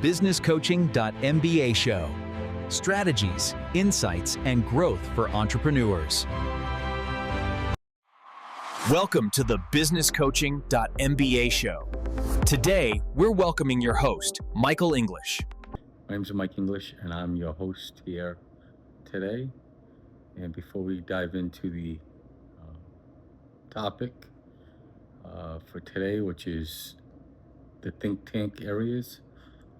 BusinessCoaching.MBA Show. Strategies, insights, and growth for entrepreneurs. Welcome to the Business Coaching.MBA Show. Today, we're welcoming your host, Michael English. My name is Mike English, and I'm your host here today. And before we dive into the topic for today, which is the think tank areas,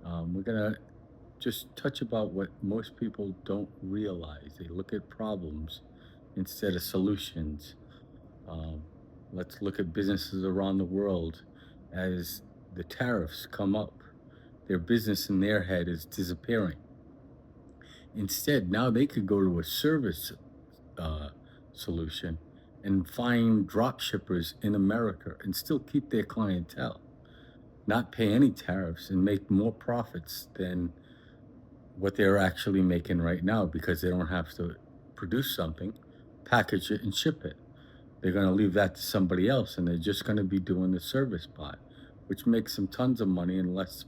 we're going to just touch about what most people don't realize. They look at problems instead of solutions. Let's look at businesses around the world. As the tariffs come up, their business in their head is disappearing. Instead, now they could go to a service solution and find drop shippers in America and still keep their clientele, not pay any tariffs, and make more profits than what they're actually making right now, because they don't have to produce something, package it, and ship it. They're going to leave that to somebody else, and they're just going to be doing the service part, which makes them tons of money and less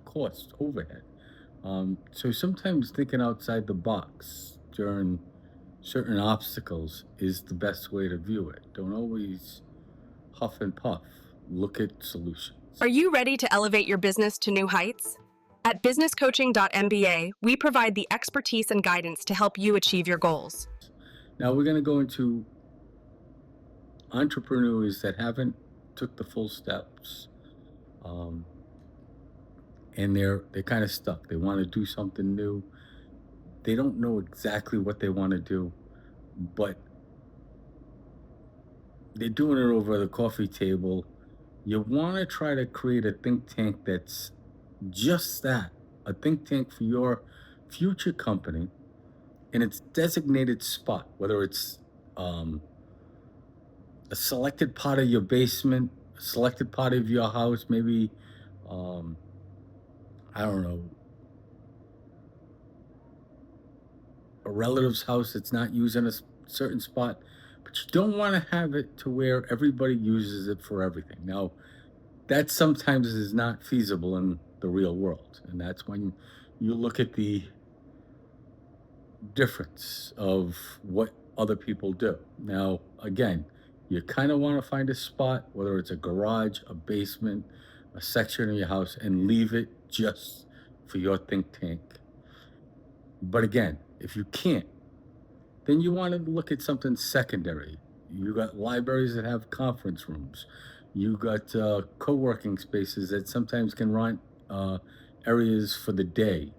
cost overhead. So sometimes thinking outside the box during certain obstacles is the best way to view it. Don't always huff and puff. Look at solutions. Are you ready to elevate your business to new heights? At BusinessCoaching.MBA, we provide the expertise and guidance to help you achieve your goals. Now we're going to go into entrepreneurs that haven't took the full steps, and they're kind of stuck. They want to do something new. They don't know exactly what they want to do, but they're doing it over the coffee table. You want to try to create a think tank that's just that, a think tank for your future company in its designated spot, whether it's a selected part of your basement, a selected part of your house, maybe, I don't know, a relative's house that's not using a certain spot, but you don't want to have it to where everybody uses it for everything. Now, that sometimes is not feasible in the real world, and that's when you look at the difference of what other people do. Now, again, you kind of want to find a spot, whether it's a garage, a basement, a section of your house, and leave it just for your think tank. But again, if you can't, then you want to look at something secondary. You got libraries that have conference rooms. You got co-working spaces that sometimes can run areas for the day.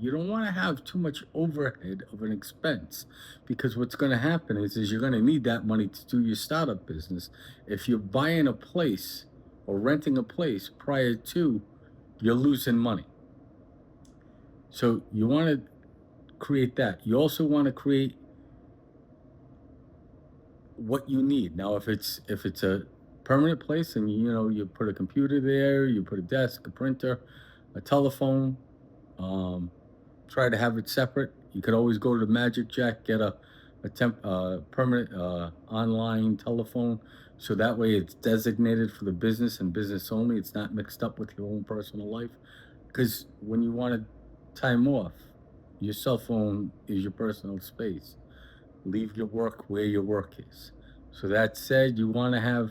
You don't want to have too much overhead of an expense, because what's going to happen is you're going to need that money to do your startup business. If you're buying a place or renting a place prior to, you're losing money. So you want to create that. You also want to create what you need. Now, if it's a permanent place, and you put a computer there, you put a desk, a printer, a telephone, try to have it separate. You could always go to the Magic Jack, get a permanent online telephone, so that way it's designated for the business and business only. It's not mixed up with your own personal life, because when you want to time off, your cell phone is your personal space. Leave your work where your work is. So that said, you want to have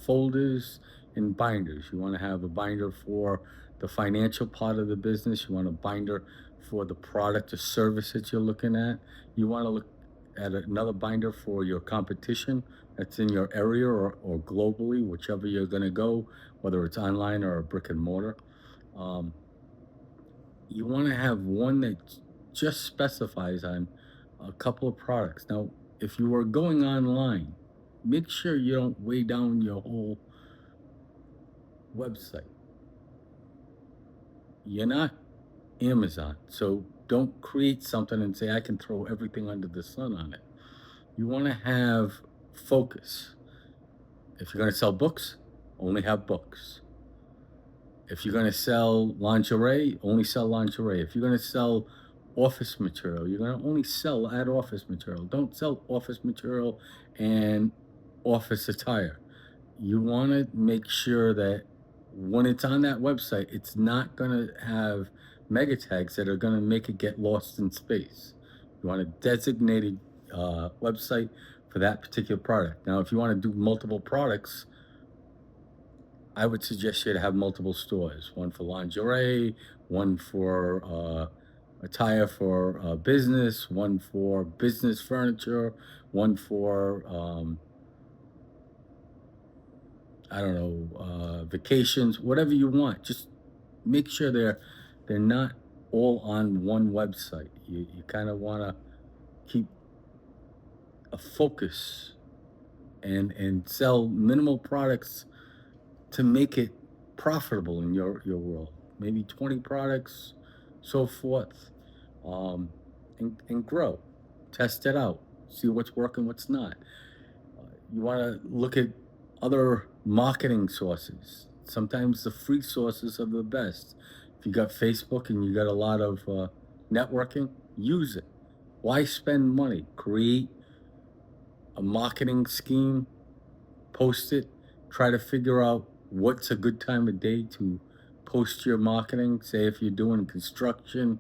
folders and binders. You want to have a binder for the financial part of the business. You want a binder for the product or service that you're looking at. You want to look at another binder for your competition that's in your area or globally, whichever you're going to go, whether it's online or a brick and mortar. You want to have one that just specifies on a couple of products. Now, if you are going online, make sure you don't weigh down your whole website. You're not Amazon, so don't create something and say, I can throw everything under the sun on it. You want to have focus. If you're going to sell books, only have books. If you're going to sell lingerie, only sell lingerie. If you're going to sell office material, you're going to only sell at office material. Don't sell office material and office attire. You want to make sure that when it's on that website, it's not going to have mega tags that are going to make it get lost in space. You want a designated website for that particular product. Now, if you want to do multiple products, I would suggest you to have multiple stores, one for lingerie, one for attire for business, one for business furniture, one for, I don't know, vacations, whatever you want. Just make sure they're not all on one website. You kind of want to keep a focus and sell minimal products to make it profitable in your world. Maybe 20 products, so forth, and grow. Test it out. See what's working, what's not. You want to look at other marketing sources. Sometimes the free sources are the best. If you got Facebook and you got a lot of networking, use it. Why spend money? Create a marketing scheme, post it, try to figure out what's a good time of day to post your marketing. Say if you're doing construction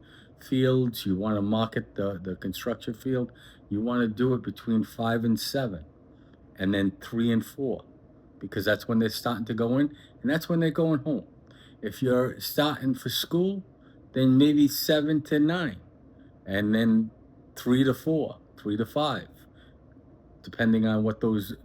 fields, you want to market the construction field, you want to do it between 5 and 7, and then 3 and 4, because that's when they're starting to go in, and that's when they're going home. If you're starting for school, then maybe 7 to 9, and then 3 to 4, 3 to 5, depending on what those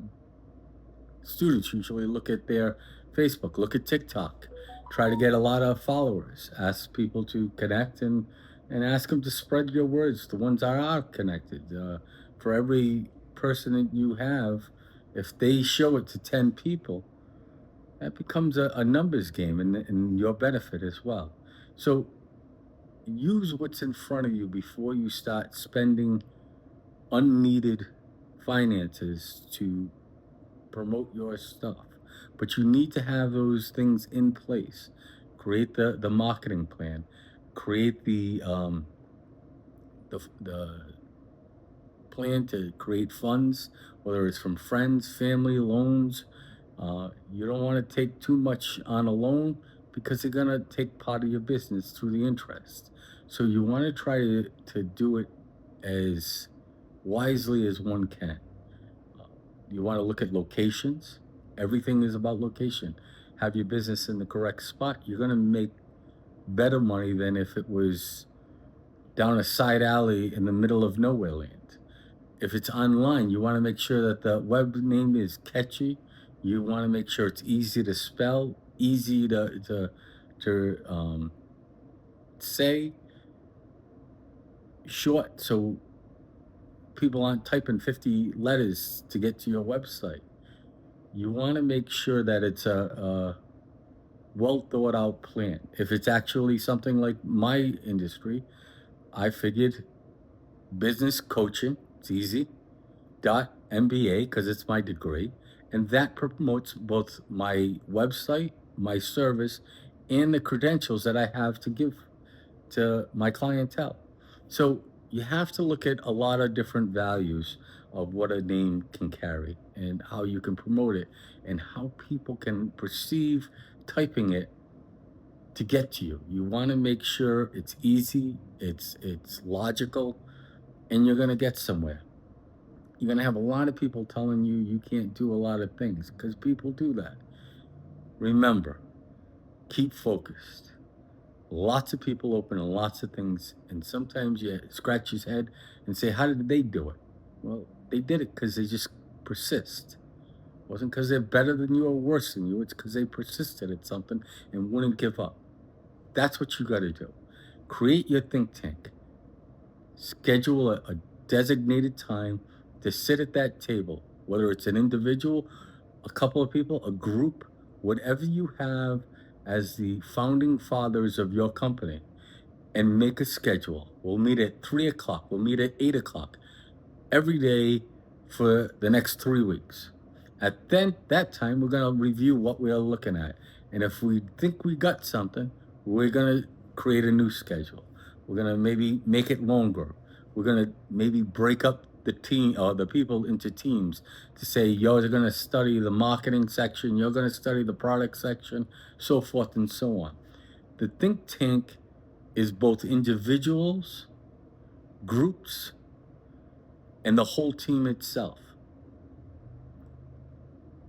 students usually look at their Facebook, look at TikTok, try to get a lot of followers, ask people to connect and ask them to spread your words, the ones that are connected. For every person that you have, if they show it to 10 people, that becomes a numbers game and your benefit as well. So use what's in front of you before you start spending unneeded finances to promote your stuff. But you need to have those things in place. Create the marketing plan. Create the plan to create funds, whether it's from friends, family, loans. You don't want to take too much on a loan because they're going to take part of your business through the interest. So you want to try to do it as wisely as one can. You want to look at locations. Everything is about location. Have your business in the correct spot. You're going to make better money than if it was down a side alley in the middle of nowhere land. If it's online, you want to make sure that the web name is catchy. You want to make sure it's easy to spell, easy to say, short, so people aren't typing 50 letters to get to your website. You want to make sure that it's a well thought out plan. If it's actually something like my industry, I figured business coaching, it's easy, .MBA, because it's my degree, and that promotes both my website, my service, and the credentials that I have to give to my clientele. So you have to look at a lot of different values of what a name can carry and how you can promote it and how people can perceive typing it to get to you. You want to make sure it's easy, it's logical, and you're going to get somewhere. You're going to have a lot of people telling you you can't do a lot of things because people do that. Remember, keep focused. Lots of people open lots of things, and sometimes you scratch your head and say, how did they do it? Well, they did it because they just persist. It wasn't because they're better than you or worse than you. It's because they persisted at something and wouldn't give up. That's what you got to do. Create your think tank. Schedule a designated time to sit at that table, whether it's an individual, a couple of people, a group, whatever you have as the founding fathers of your company, and make a schedule. We'll meet at 3 o'clock. We'll meet at 8 o'clock every day for the next 3 weeks. At that time, we're going to review what we are looking at. And if we think we got something, we're going to create a new schedule. We're going to maybe make it longer. We're going to maybe break up the team or the people into teams to say, you're going to study the marketing section, you're going to study the product section, so forth and so on. The think tank is both individuals, groups, and the whole team itself.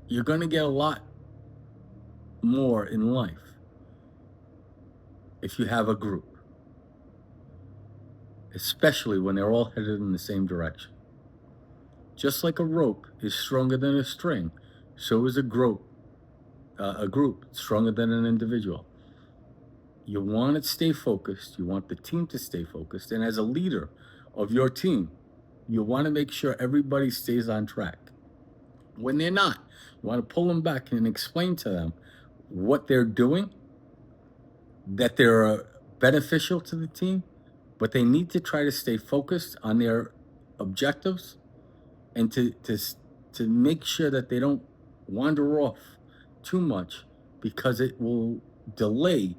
You're going to get a lot more in life if you have a group, especially when they're all headed in the same direction. Just like a rope is stronger than a string, so is a group stronger than an individual. You want to stay focused. You want the team to stay focused. And as a leader of your team, you want to make sure everybody stays on track. When they're not, you want to pull them back and explain to them what they're doing, that they're beneficial to the team, but they need to try to stay focused on their objectives and to make sure that they don't wander off too much, because it will delay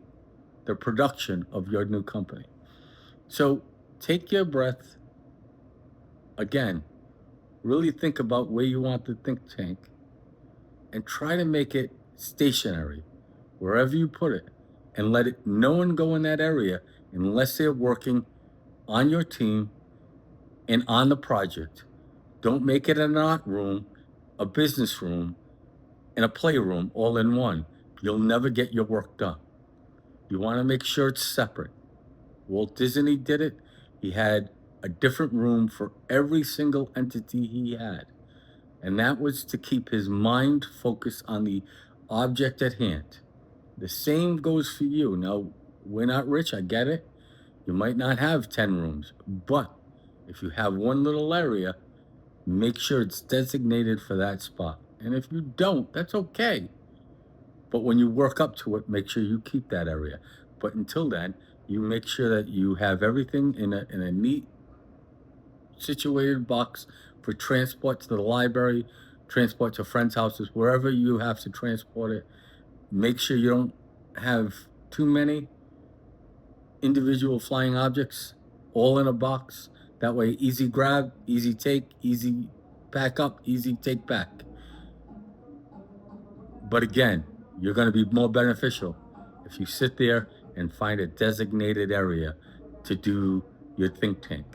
the production of your new company. So take your breath. Again, really think about where you want the think tank and try to make it stationary wherever you put it, and let no one go in that area unless they're working on your team and on the project. Don't make it an art room, a business room, and a playroom all in one. You'll never get your work done. You want to make sure it's separate. Walt Disney did it. He had a different room for every single entity he had. And that was to keep his mind focused on the object at hand. The same goes for you. Now, we're not rich, I get it. You might not have 10 rooms, but if you have one little area, make sure it's designated for that spot. And if you don't, that's okay. But when you work up to it, make sure you keep that area. But until then, you make sure that you have everything in a neat, situated box for transport to the library, transport to friends' houses, wherever you have to transport it. Make sure you don't have too many individual flying objects all in a box. That way, easy grab, easy take, easy pack up, easy take back. But again, you're going to be more beneficial if you sit there and find a designated area to do your think tank,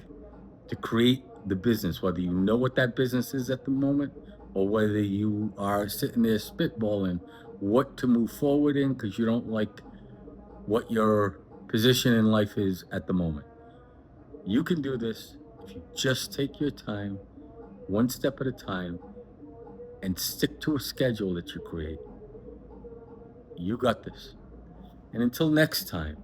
to create the business, whether you know what that business is at the moment or whether you are sitting there spitballing what to move forward in because you don't like what your position in life is at the moment. You can do this if you just take your time, one step at a time, and stick to a schedule that you create. You got this. And until next time.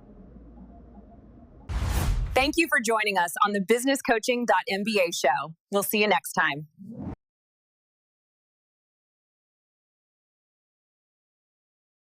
Thank you for joining us on the Business Coaching.MBA Show. We'll see you next time.